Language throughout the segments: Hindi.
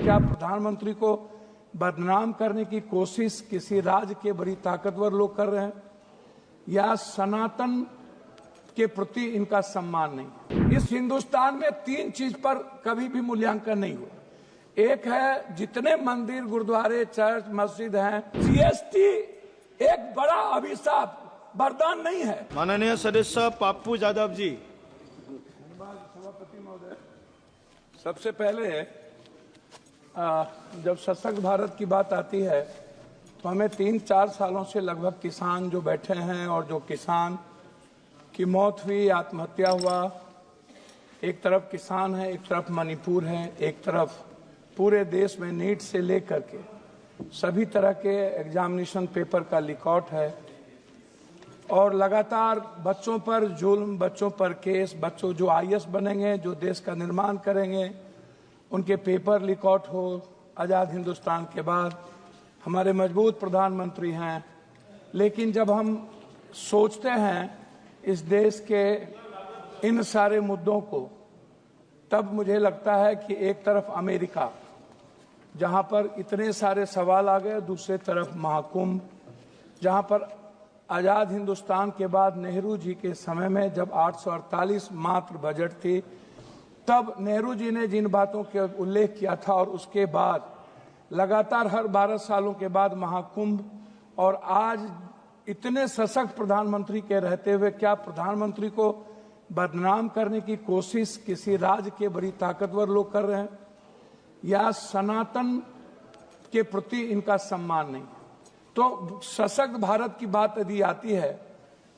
क्या प्रधानमंत्री को बदनाम करने की कोशिश किसी राज्य के बड़ी ताकतवर लोग कर रहे हैं, या सनातन के प्रति इनका सम्मान नहीं? इस हिंदुस्तान में तीन चीज पर कभी भी मूल्यांकन नहीं हुआ। एक है जितने मंदिर, गुरुद्वारे, चर्च, मस्जिद हैं, जीएसटी एक बड़ा अभिशाप, वरदान नहीं है। माननीय सदस्य पप्पू यादव जी। सभापति महोदय, सबसे पहले जब सशक्त भारत की बात आती है तो हमें 3-4 सालों से लगभग किसान जो बैठे हैं और जो किसान की मौत हुई, आत्महत्या हुआ, एक तरफ किसान है, एक तरफ मणिपुर है, एक तरफ पूरे देश में नीट से लेकर के सभी तरह के एग्जामिनेशन पेपर का लीकआउट है और लगातार बच्चों पर जुल्म, बच्चों पर केस, बच्चों जो आईएएस बनेंगे, जो देश का निर्माण करेंगे, उनके पेपर लीकआउट हो। आज़ाद हिंदुस्तान के बाद हमारे मजबूत प्रधानमंत्री हैं, लेकिन जब हम सोचते हैं इस देश के इन सारे मुद्दों को, तब मुझे लगता है कि एक तरफ अमेरिका, जहां पर इतने सारे सवाल आ गए, दूसरे तरफ महाकुंभ, जहां पर आज़ाद हिंदुस्तान के बाद नेहरू जी के समय में जब 848 मात्र बजट थी, तब नेहरू जी ने जिन बातों के उल्लेख किया था और उसके बाद लगातार हर 12 सालों के बाद महाकुंभ, और आज इतने सशक्त प्रधानमंत्री के रहते हुए क्या प्रधानमंत्री को बदनाम करने की कोशिश किसी राज्य के बड़ी ताकतवर लोग कर रहे हैं, या सनातन के प्रति इनका सम्मान नहीं? तो सशक्त भारत की बात यदि आती है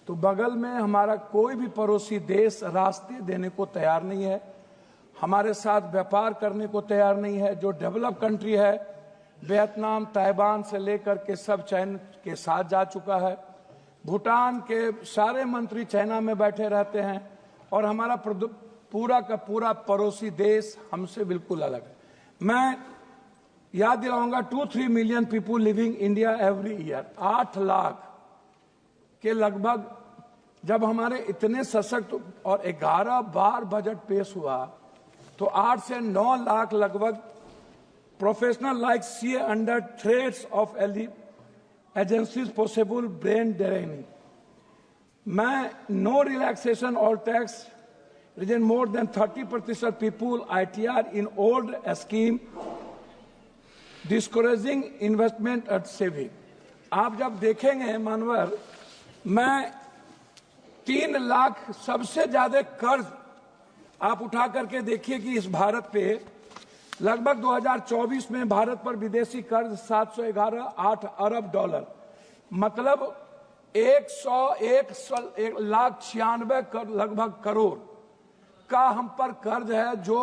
तो बगल में हमारा कोई भी पड़ोसी देश रास्ते देने को तैयार नहीं है, हमारे साथ व्यापार करने को तैयार नहीं है। जो डेवलप कंट्री है, वियतनाम, ताइवान से लेकर के सब चाइना के साथ जा चुका है। भूटान के सारे मंत्री चाइना में बैठे रहते हैं और हमारा पूरा का पूरा पड़ोसी देश हमसे बिल्कुल अलग है। मैं याद दिलाऊंगा, 2-3 million people living India every year, 8 lakh के लगभग जब हमारे इतने सशक्त और 11 बार बजट पेश हुआ तो 8 से 9 लाख लगभग professional like CA under threats of agencies possible brain draining. मैं नो रिलैक्सेशन और tax reason more than 30% people ITR in old scheme discouraging investment and saving. आप जब देखेंगे मानवर, मैं 3 लाख सबसे ज्यादा कर्ज आप उठा करके देखिए कि इस भारत पे लगभग 2024 में भारत पर विदेशी कर्ज 711.8 अरब डॉलर, मतलब 1,96 लगभग करोड़ का हम पर कर्ज है। जो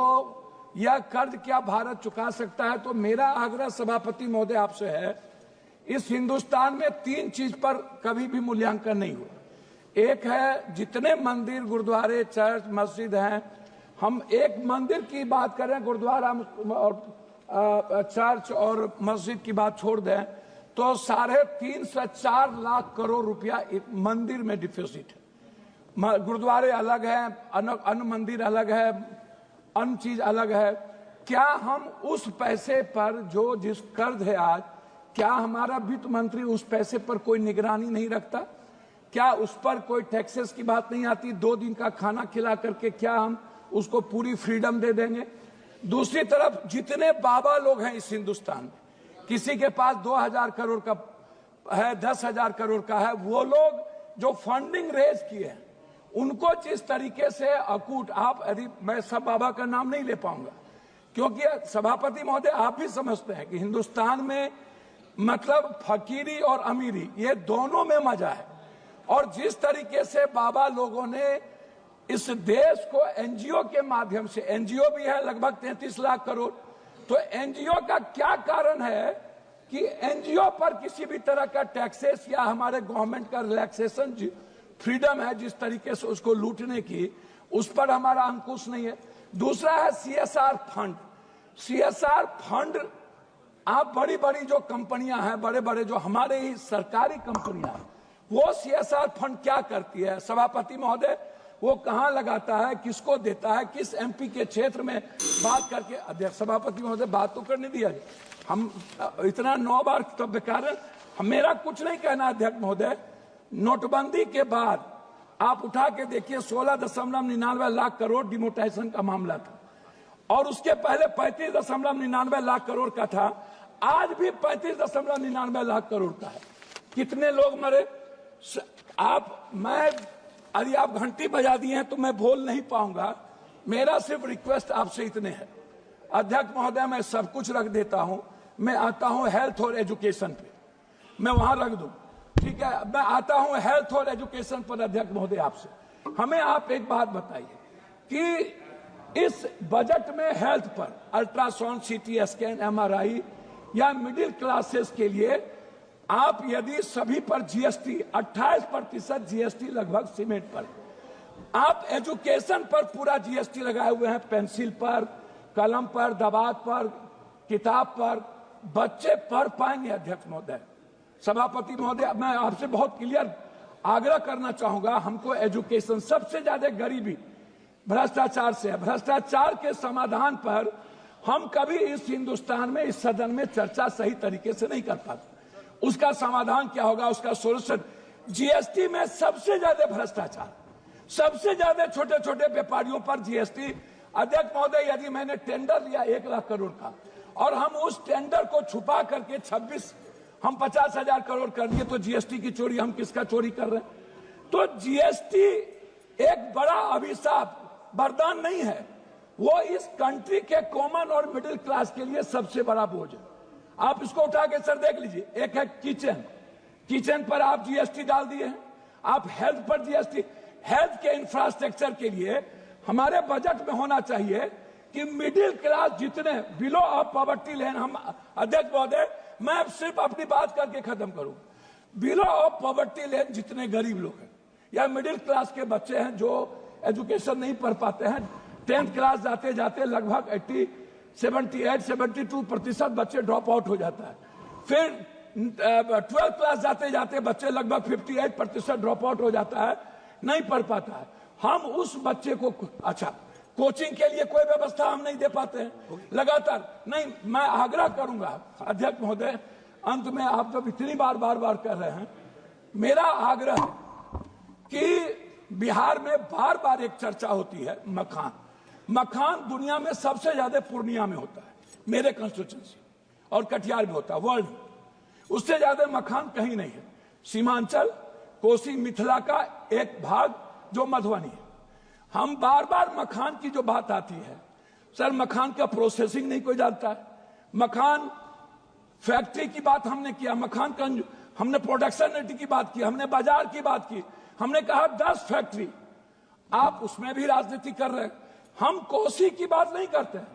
यह कर्ज क्या भारत चुका सकता है? तो मेरा आग्रह सभापति महोदय आपसे है, इस हिंदुस्तान में 3 चीज पर कभी भी मूल्यांकन नहीं हुआ। एक है जितने मंदिर, गुरुद्वारे, चर्च, मस्जिद हैं, हम एक मंदिर की बात करें, गुरुद्वारा और चर्च और मस्जिद की बात छोड़ दें तो 3.5 से 4 लाख करोड़ रुपया मंदिर में डिफिसिट है। गुरुद्वारे अलग है, अन्य मंदिर अलग है, अन्य चीज अलग है। क्या हम उस पैसे पर जो जिस कर्ज है आज, क्या हमारा वित्त मंत्री उस पैसे पर कोई निगरानी नहीं रखता? क्या उस पर कोई टैक्सेस की बात नहीं आती? 2 दिन का खाना खिला करके क्या हम उसको पूरी फ्रीडम दे देंगे? दूसरी तरफ जितने बाबा लोग हैं इस हिंदुस्तान में, किसी के पास 2000 करोड़ का है, 10,000 करोड़ का है, वो लोग जो फंडिंग रेज किए हैं उनको जिस तरीके से अकूट, आप यदि मैं सब बाबा का नाम नहीं ले पाऊंगा क्योंकि सभापति महोदय आप भी समझते हैं कि हिंदुस्तान में मतलब फकीरी और अमीरी ये दोनों में मजा है। और जिस तरीके से बाबा लोगों ने इस देश को एनजीओ के माध्यम से, एनजीओ भी है लगभग 33 लाख करोड़, तो एनजीओ का क्या कारण है कि एनजीओ पर किसी भी तरह का टैक्सेस या हमारे गवर्नमेंट का रिलैक्सेशन फ्रीडम है जिस तरीके से उसको लूटने की, उस पर हमारा अंकुश नहीं है। दूसरा है CSR फंड। CSR फंड, आप बड़ी बड़ी जो कंपनियां हैं, बड़े बड़े जो हमारे ही सरकारी कंपनियां हैं, वो CSR फंड क्या करती है? सभापति महोदय, वो कहां लगाता है, किसको देता है, किस एमपी के क्षेत्र में बात करके। अध्यक्ष सभापति महोदय बात तो करने दिया, हम इतना 9 बार तब कारण मेरा कुछ नहीं कहना। अध्यक्ष महोदय, नोटबंदी के बाद आप उठा के देखिए 16.99 लाख करोड़ डिमोनेटाइजेशन का मामला था, और उसके पहले 35.99 लाख करोड़ का था। आज भी 35.99 लाख करोड़ का है। कितने लोग मरे? यदि आप घंटी बजा दिए हैं तो मैं बोल नहीं पाऊंगा। मेरा सिर्फ रिक्वेस्ट आपसे इतने है अध्यक्ष महोदय, मैं सब कुछ रख देता हूं, मैं आता हूं हेल्थ और एजुकेशन पे, मैं वहां रख दूं, ठीक है। मैं आता हूं हेल्थ और एजुकेशन पर। अध्यक्ष महोदय, आपसे हमें आप एक बात बताइए कि इस बजट में हेल्थ पर अल्ट्रासाउंड, सीटी स्कैन, एमआरआई या मिडिल क्लासेस के लिए आप यदि सभी पर जीएसटी 28% जीएसटी लगभग सीमेंट पर, आप एजुकेशन पर पूरा जीएसटी लगाए हुए हैं, पेंसिल पर, कलम पर, दवात पर, किताब पर, बच्चे पढ़ पाएंगे? अध्यक्ष महोदय, सभापति महोदय, मैं आपसे बहुत क्लियर आग्रह करना चाहूंगा, हमको एजुकेशन, सबसे ज्यादा गरीबी भ्रष्टाचार से है। भ्रष्टाचार के समाधान पर हम कभी इस हिंदुस्तान में, इस सदन में चर्चा सही तरीके से नहीं कर पाते। उसका समाधान क्या होगा, उसका सोल्यूशन? जीएसटी में सबसे ज्यादा भ्रष्टाचार, सबसे ज्यादा छोटे छोटे व्यापारियों पर जीएसटी। अध्यक्ष महोदय, यदि मैंने टेंडर लिया 1 लाख करोड़ का और हम उस टेंडर को छुपा करके 50,000 करोड़ कर दिए, तो जीएसटी की चोरी हम किसका चोरी कर रहे हैं? तो जीएसटी एक बड़ा अभिशाप, वरदान नहीं है, वो इस कंट्री के कॉमन और मिडिल क्लास के लिए सबसे बड़ा बोझ है। आप इसको उठा के सर देख लीजिए, एक है किचन, किचन पर आप जीएसटी डाल दिए हैं, आप हेल्थ पर जीएसटी। हेल्थ के इंफ्रास्ट्रक्चर के लिए हमारे बजट में होना चाहिए कि मिडिल क्लास जितने बिलो ऑफ पॉवर्टी लाइन, हम अध्यक्ष महोदय, मैं सिर्फ अपनी बात करके खत्म करूं, बिलो ऑफ पॉवर्टी लाइन जितने गरीब लोग हैं या मिडिल क्लास के बच्चे हैं जो एजुकेशन नहीं पढ़ पाते हैं, 10th क्लास जाते जाते लगभग 78-72% बच्चे ड्रॉप आउट हो जाता है। फिर 12th क्लास जाते जाते बच्चे लगभग 58% ड्रॉप आउट हो जाता है, नहीं पढ़ पाता है। हम उस बच्चे को, अच्छा, कोचिंग के लिए कोई व्यवस्था हम नहीं दे पाते हैं लगातार। नहीं, मैं आग्रह करूंगा अध्यक्ष महोदय, अंत में आप जब इतनी बार कर रहे हैं, मेरा आग्रह कि बिहार में बार बार एक चर्चा होती है मखान। मखान दुनिया में सबसे ज्यादा पूर्णिया में होता है, मेरे कंस्टिट्यूएंसी, और कटिहार में होता है, वर्ल्ड में उससे ज्यादा मखान कहीं नहीं है। सीमांचल, कोसी, मिथिला का एक भाग जो मधुबनी है। हम बार मखान की जो बात आती है, सर मखान का प्रोसेसिंग नहीं कोई जानता है। मखान फैक्ट्री की बात हमने किया, मखान का हमने प्रोडक्शन रेट की बात की, हमने बाजार की बात की, हमने कहा 10 फैक्ट्री, आप उसमें भी राजनीति कर रहे हैं। हम कोसी की बात नहीं करते हैं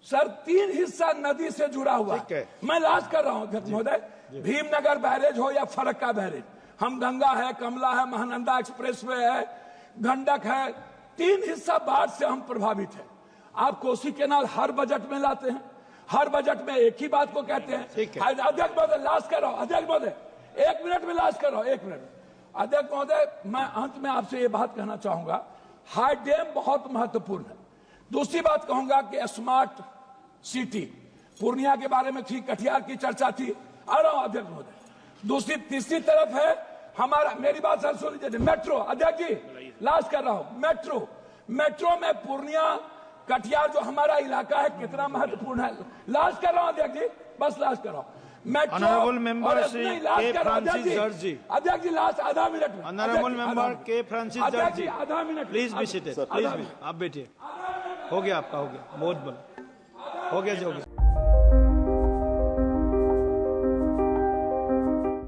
सर, 3 हिस्सा नदी से जुड़ा हुआ है। मैं लास्ट कर रहा हूं अध्यक्ष महोदय, भीमनगर बैरेज हो या फरक्का बैरेज, हम गंगा है, कमला है, महानंदा एक्सप्रेसवे है, गंडक है, 3 हिस्सा बाढ़ से हम प्रभावित है। आप कोसी केनाल हर बजट में लाते हैं, हर बजट में एक ही बात को कहते हैं। अध्यक्ष महोदय लास्ट कर रहा हूं, अध्यक्ष महोदय 1 मिनट में लास्ट कर रहा हूं, 1 मिनट। अध्यक्ष महोदय, मैं अंत में आपसे ये बात कहना चाहूंगा, हाई डैम बहुत महत्वपूर्ण है। दूसरी बात कहूंगा कि स्मार्ट सिटी, पूर्णिया के बारे में थी, कटिहार की चर्चा थी, आ रहा हूं अध्यक्ष महोदय। तीसरी तरफ है हमारा, मेरी बात सर सुन लीजिए, मेट्रो। अध्यक्ष जी लास्ट कर रहा हूं, मेट्रो में पूर्णिया, कटिहार जो हमारा इलाका है कितना महत्वपूर्ण है। लास्ट कर रहा हूं अध्यक्ष जी, बस लास्ट कर रहा हूं। Honorable member Shri K. Francis George ji. अध्यक्ष जी लास्ट आधा मिनट में। Honorable member K. Francis George ji. आधा minute. Please be seated. Please be. आप बैठिए। हो गया आपका, हो गया, बहुत बड़ा हो गया, जो हो गया।